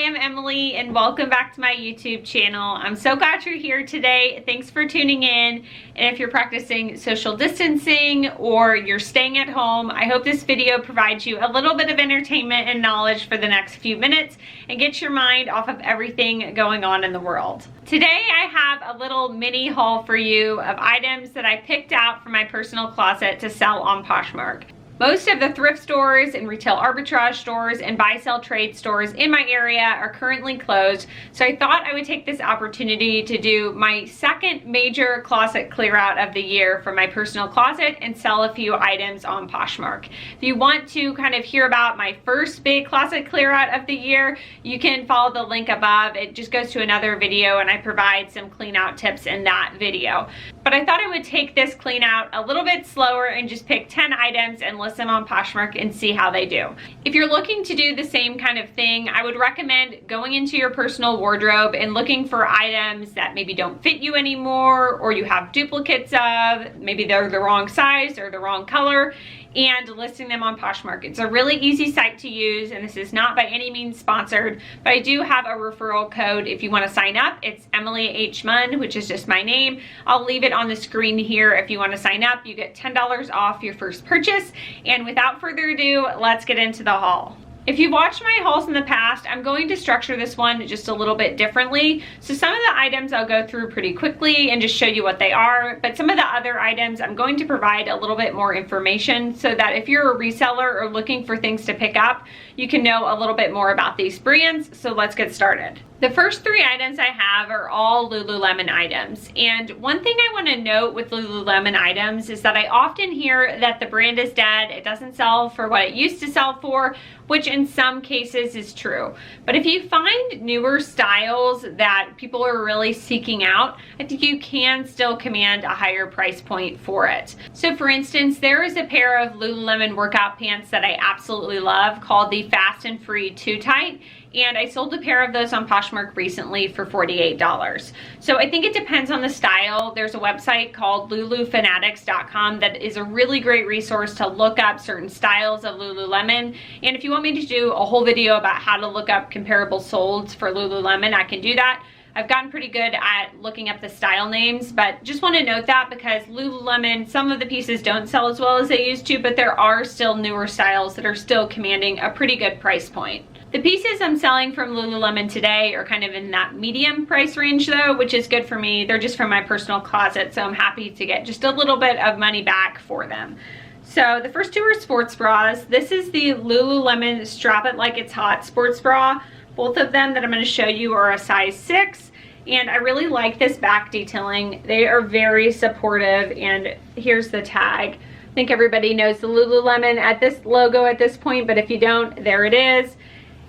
I'm Emily and welcome back to my YouTube channel. I'm so glad you're here today. Thanks for tuning in. And if you're practicing social distancing or you're staying at home, I hope this video provides you a little bit of entertainment and knowledge for the next few minutes and gets your mind off of everything going on in the world. Today I have a little mini haul for you of items that I picked out from my personal closet to sell on Poshmark. Most of the thrift stores and retail arbitrage stores and buy-sell trade stores in my area are currently closed, so I thought I would take this opportunity to do my second major closet clear out of the year from my personal closet and sell a few items on Poshmark. If you want to kind of hear about my first big closet clear out of the year, you can follow the link above. It just goes to another video and I provide some clean out tips in that video. But I thought I would take this clean out a little bit slower and just pick 10 items and list them on Poshmark and see how they do. If you're looking to do the same kind of thing, I would recommend going into your personal wardrobe and looking for items that maybe don't fit you anymore or you have duplicates of, maybe they're the wrong size or the wrong color, and listing them on Poshmark. It's a really easy site to use, and this is not by any means sponsored, but I do have a referral code if you want to sign up. It's Emily H. Munn, which is just my name. I'll leave it on the screen here. If you want to sign up, you get $10 off your first purchase. And without further ado, let's get into the haul. If you've watched my hauls in the past, I'm going to structure this one just a little bit differently. So some of the items I'll go through pretty quickly and just show you what they are, but some of the other items I'm going to provide a little bit more information so that if you're a reseller or looking for things to pick up, you can know a little bit more about these brands. So let's get started. The first three items I have are all Lululemon items. And one thing I want to note with Lululemon items is that I often hear that the brand is dead, it doesn't sell for what it used to sell for, which in some cases is true. But if you find newer styles that people are really seeking out, I think you can still command a higher price point for it. So for instance, there is a pair of Lululemon workout pants that I absolutely love called the Fast and Free Too Tight. And I sold a pair of those on Poshmark recently for $48. So I think it depends on the style. There's a website called lulufanatics.com that is a really great resource to look up certain styles of Lululemon. And if you want me to do a whole video about how to look up comparable solds for Lululemon, I can do that. I've gotten pretty good at looking up the style names, but just want to note that because Lululemon, some of the pieces don't sell as well as they used to, but there are still newer styles that are still commanding a pretty good price point. The pieces I'm selling from Lululemon today are kind of in that medium price range though, which is good for me. They're just from my personal closet, so I'm happy to get just a little bit of money back for them. So the first two are sports bras. This is the Lululemon Strap It Like It's Hot sports bra. Both of them that I'm going to show you are a size 6. And I really like this back detailing. They are very supportive, and here's the tag. I think everybody knows the Lululemon at this logo at this point, but if you don't, there it is.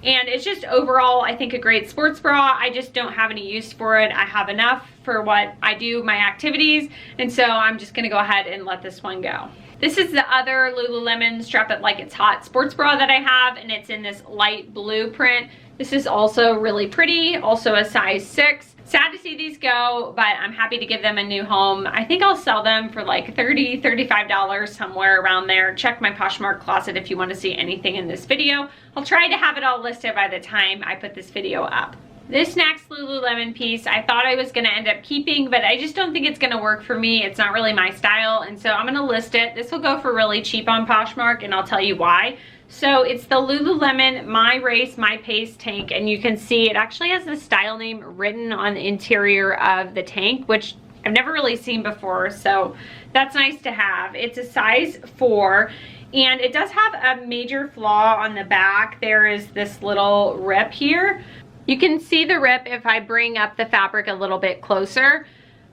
And it's just overall, I think, a great sports bra. I just don't have any use for it. I have enough for what I do, my activities, and so I'm just gonna go ahead and let this one go. This is the other Lululemon Strap It Like It's Hot sports bra that I have, and it's in this light blue print. This is also really pretty, also a size 6. Sad to see these go, but I'm happy to give them a new home. I think I'll sell them for like $30, $35, somewhere around there. Check my Poshmark closet if you want to see anything in this video. I'll try to have it all listed by the time I put this video up. This next Lululemon piece I thought I was going to end up keeping, but I just don't think it's going to work for me. It's not really my style, and so I'm going to list it. This will go for really cheap on Poshmark, and I'll tell you why. So it's the Lululemon My Race, My Pace tank, and you can see it actually has the style name written on the interior of the tank, which I've never really seen before, so that's nice to have. It's a size 4, and it does have a major flaw on the back. There is this little rip here. You can see the rip if I bring up the fabric a little bit closer.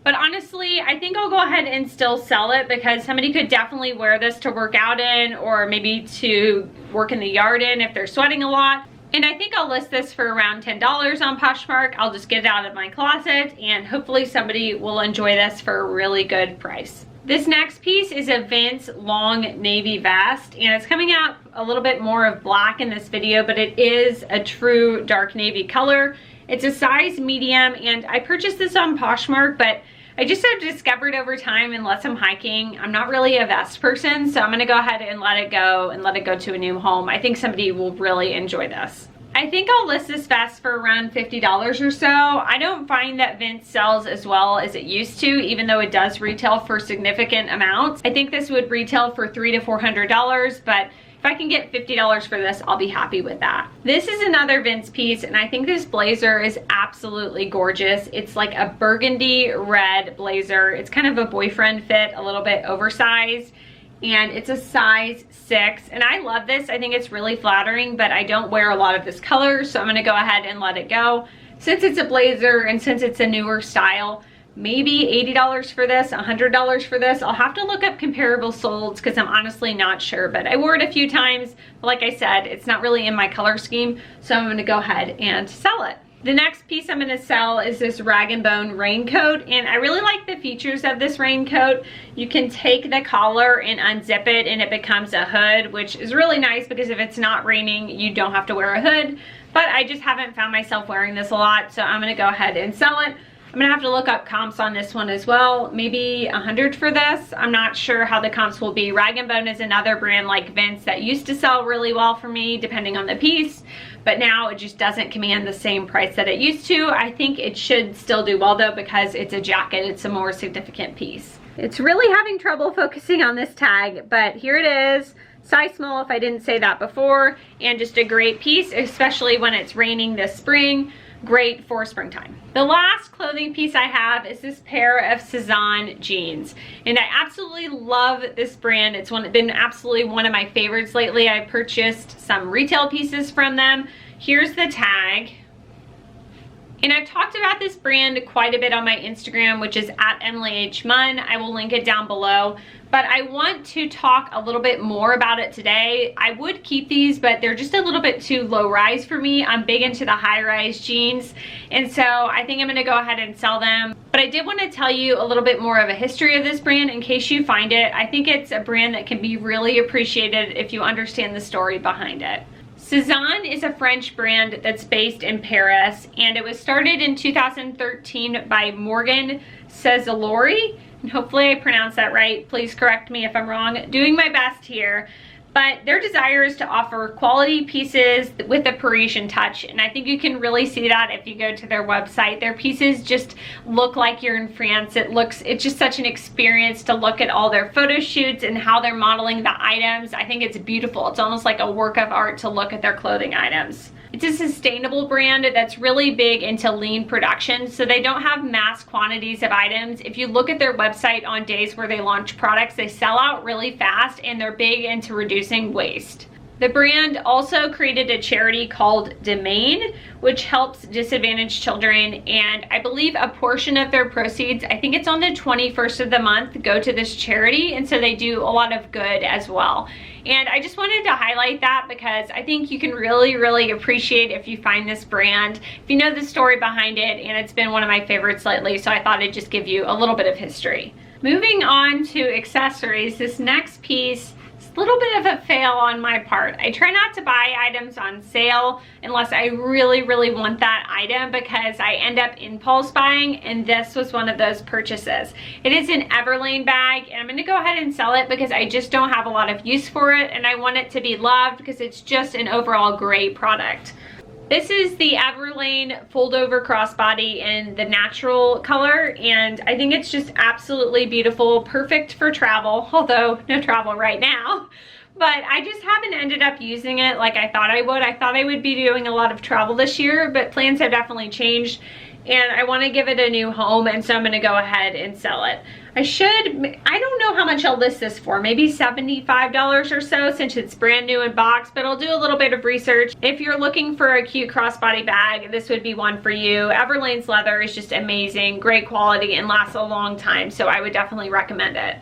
But honestly, I think I'll go ahead and still sell it because somebody could definitely wear this to work out in, or maybe to work in the yard in if they're sweating a lot. And I think I'll list this for around $10 on Poshmark. I'll just get it out of my closet and hopefully somebody will enjoy this for a really good price. This next piece is a Vince long navy vest, and it's coming out a little bit more of black in this video, but it is a true dark navy color. It's a size medium, and I purchased this on Poshmark, but I just have discovered over time, unless I'm hiking, I'm not really a vest person, so I'm gonna go ahead and let it go to a new home. I think somebody will really enjoy this. I think I'll list this vest for around $50 or so. I don't find that Vince sells as well as it used to, even though it does retail for significant amounts. I think this would retail for $300 to $400, but if I can get $50 for this, I'll be happy with that. This is another Vince piece, and I think this blazer is absolutely gorgeous. It's like a burgundy red blazer. It's kind of a boyfriend fit, a little bit oversized, and it's a size 6. And I love this. I think it's really flattering, but I don't wear a lot of this color, so I'm gonna go ahead and let it go. Since it's a blazer and since it's a newer style, maybe $80 for this, $100 for this. I'll have to look up comparable solds because I'm honestly not sure, but I wore it a few times. But like I said, it's not really in my color scheme, so I'm gonna go ahead and sell it. The next piece I'm gonna sell is this Rag & Bone raincoat, and I really like the features of this raincoat. You can take the collar and unzip it and it becomes a hood, which is really nice because if it's not raining, you don't have to wear a hood. But I just haven't found myself wearing this a lot, so I'm gonna go ahead and sell it. I'm gonna have to look up comps on this one as well. Maybe 100 for this. I'm not sure how the comps will be. Rag & Bone is another brand like Vince that used to sell really well for me depending on the piece, but now it just doesn't command the same price that it used to. I think it should still do well though because it's a jacket. It's a more significant piece. It's really having trouble focusing on this tag, but here it is. Size small if I didn't say that before, and just a great piece, especially when it's raining this spring. Great for springtime. The last clothing piece I have is this pair of Sezane jeans, and I absolutely love this brand. It's been absolutely one of my favorites lately. I purchased some retail pieces from them. Here's the tag. And I've talked about this brand quite a bit on my Instagram, which is at Emily H. Munn. I will link it down below. But I want to talk a little bit more about it today. I would keep these, but they're just a little bit too low rise for me. I'm big into the high rise jeans, and so I think I'm gonna go ahead and sell them. But I did want to tell you a little bit more of a history of this brand in case you find it. I think it's a brand that can be really appreciated if you understand the story behind it. Suzanne is a French brand that's based in Paris, and it was started in 2013 by Morgan Cesaroli. And hopefully I pronounced that right. Please correct me if I'm wrong. Doing my best here. But their desire is to offer quality pieces with a Parisian touch, and I think you can really see that if you go to their website. Their pieces just look like you're in France. It's just such an experience to look at all their photo shoots and how they're modeling the items. I think it's beautiful. It's almost like a work of art to look at their clothing items. It's a sustainable brand that's really big into lean production, so they don't have mass quantities of items. If you look at their website on days where they launch products, they sell out really fast, and they're big into reducing waste. The brand also created a charity called Domain, which helps disadvantaged children, and I believe a portion of their proceeds, I think it's on the 21st of the month, go to this charity, and so they do a lot of good as well. And I just wanted to highlight that because I think you can really appreciate if you find this brand, if you know the story behind it, and it's been one of my favorites lately, so I thought I'd just give you a little bit of history. Moving on to accessories, this next piece, a little bit of a fail on my part. I try not to buy items on sale unless I really want that item because I end up impulse buying, and this was one of those purchases. It is an Neverland bag, and I'm going to go ahead and sell it because I just don't have a lot of use for it, and I want it to be loved because it's just an overall great product. This is the Neverland fold over crossbody in the natural color, and I think it's just absolutely beautiful, perfect for travel, although no travel right now. But I just haven't ended up using it like I thought I would. I thought I would be doing a lot of travel this year, but plans have definitely changed, and I want to give it a new home, and so I'm going to go ahead and sell it. I don't know how much I'll list this for, maybe $75 or so since it's brand new in box, but I'll do a little bit of research. If you're looking for a cute crossbody bag, this would be one for you. Neverland's leather is just amazing, great quality, and lasts a long time, so I would definitely recommend it.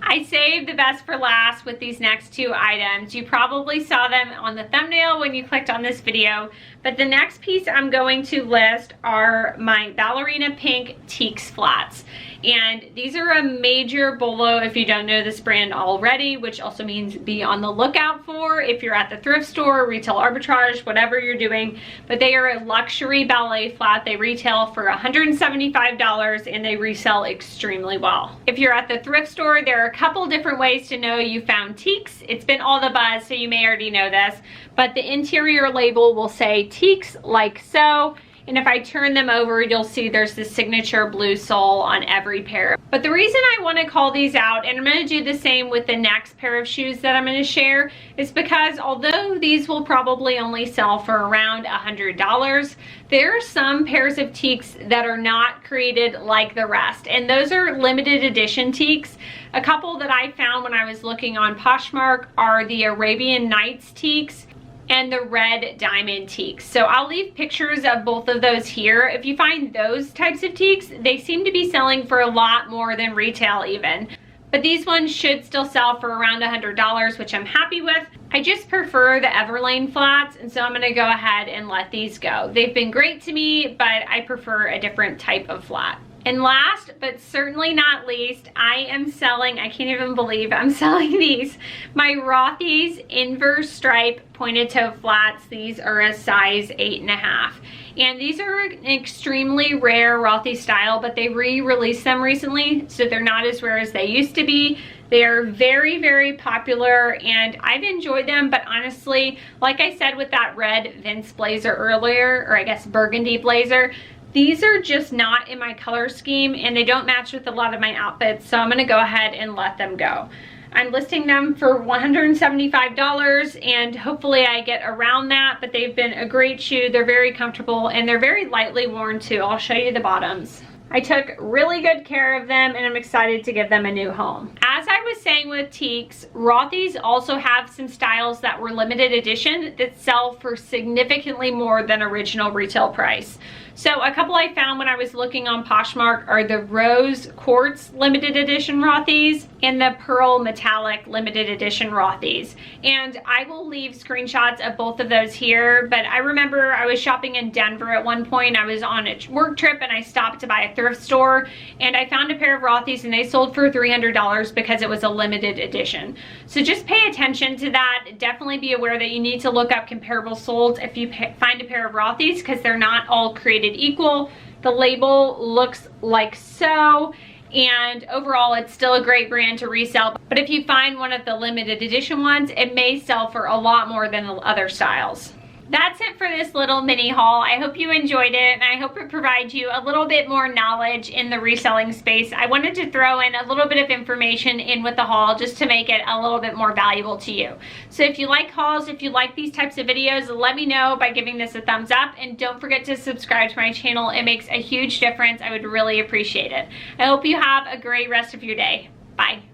I saved the best for last with these next two items. You probably saw them on the thumbnail when you clicked on this video, but the next piece I'm going to list are my ballerina pink Tieks flats. And these are a major BOLO if you don't know this brand already, which also means be on the lookout for if you're at the thrift store, retail arbitrage, whatever you're doing. But they are a luxury ballet flat. They retail for $175 and they resell extremely well. If you're at the thrift store, there are a couple different ways to know you found Tieks. It's been all the buzz, so you may already know this, but the interior label will say Tieks like so. And if I turn them over, you'll see there's the signature blue sole on every pair. But the reason I want to call these out, and I'm going to do the same with the next pair of shoes that I'm going to share, is because although these will probably only sell for around $100, there are some pairs of Tieks that are not created like the rest. And those are limited edition Tieks. A couple that I found when I was looking on Poshmark are the Arabian Nights Tieks and the red diamond Tieks. So I'll leave pictures of both of those here. If you find those types of Tieks, they seem to be selling for a lot more than retail even. But these ones should still sell for around $100, which I'm happy with. I just prefer the Everlane flats, and so I'm gonna go ahead and let these go. They've been great to me, but I prefer a different type of flat. And last, but certainly not least, I am selling, I can't even believe I'm selling these, my Rothy's inverse stripe pointed toe flats. These are a size 8.5. And these are an extremely rare Rothy style, but they re-released them recently, so they're not as rare as they used to be. They're very, very popular, and I've enjoyed them, but honestly, like I said with that red Vince blazer earlier, or I guess Burgundy blazer, these are just not in my color scheme, and they don't match with a lot of my outfits, so I'm gonna go ahead and let them go. I'm listing them for $175, and hopefully I get around that, but they've been a great shoe. They're very comfortable, and they're very lightly worn too. I'll show you the bottoms. I took really good care of them, and I'm excited to give them a new home. As I was saying with Tieks, Rothy's also have some styles that were limited edition that sell for significantly more than original retail price. So a couple I found when I was looking on Poshmark are the Rose Quartz limited edition Rothy's and the Pearl Metallic limited edition Rothy's. And I will leave screenshots of both of those here, but I remember I was shopping in Denver at one point. I was on a work trip and I stopped to buy a thrift store, and I found a pair of Rothy's and they sold for $300 because it was a limited edition. So just pay attention to that. Definitely be aware that you need to look up comparable solds if you find a pair of Rothy's, because they're not all created equal. The label looks like so, and overall it's still a great brand to resell, but if you find one of the limited edition ones, it may sell for a lot more than the other styles. That's it for this little mini haul. I hope you enjoyed it, and I hope it provides you a little bit more knowledge in the reselling space. I wanted to throw in a little bit of information in with the haul just to make it a little bit more valuable to you. So if you like hauls, if you like these types of videos, let me know by giving this a thumbs up, and don't forget to subscribe to my channel. It makes a huge difference. I would really appreciate it. I hope you have a great rest of your day. Bye.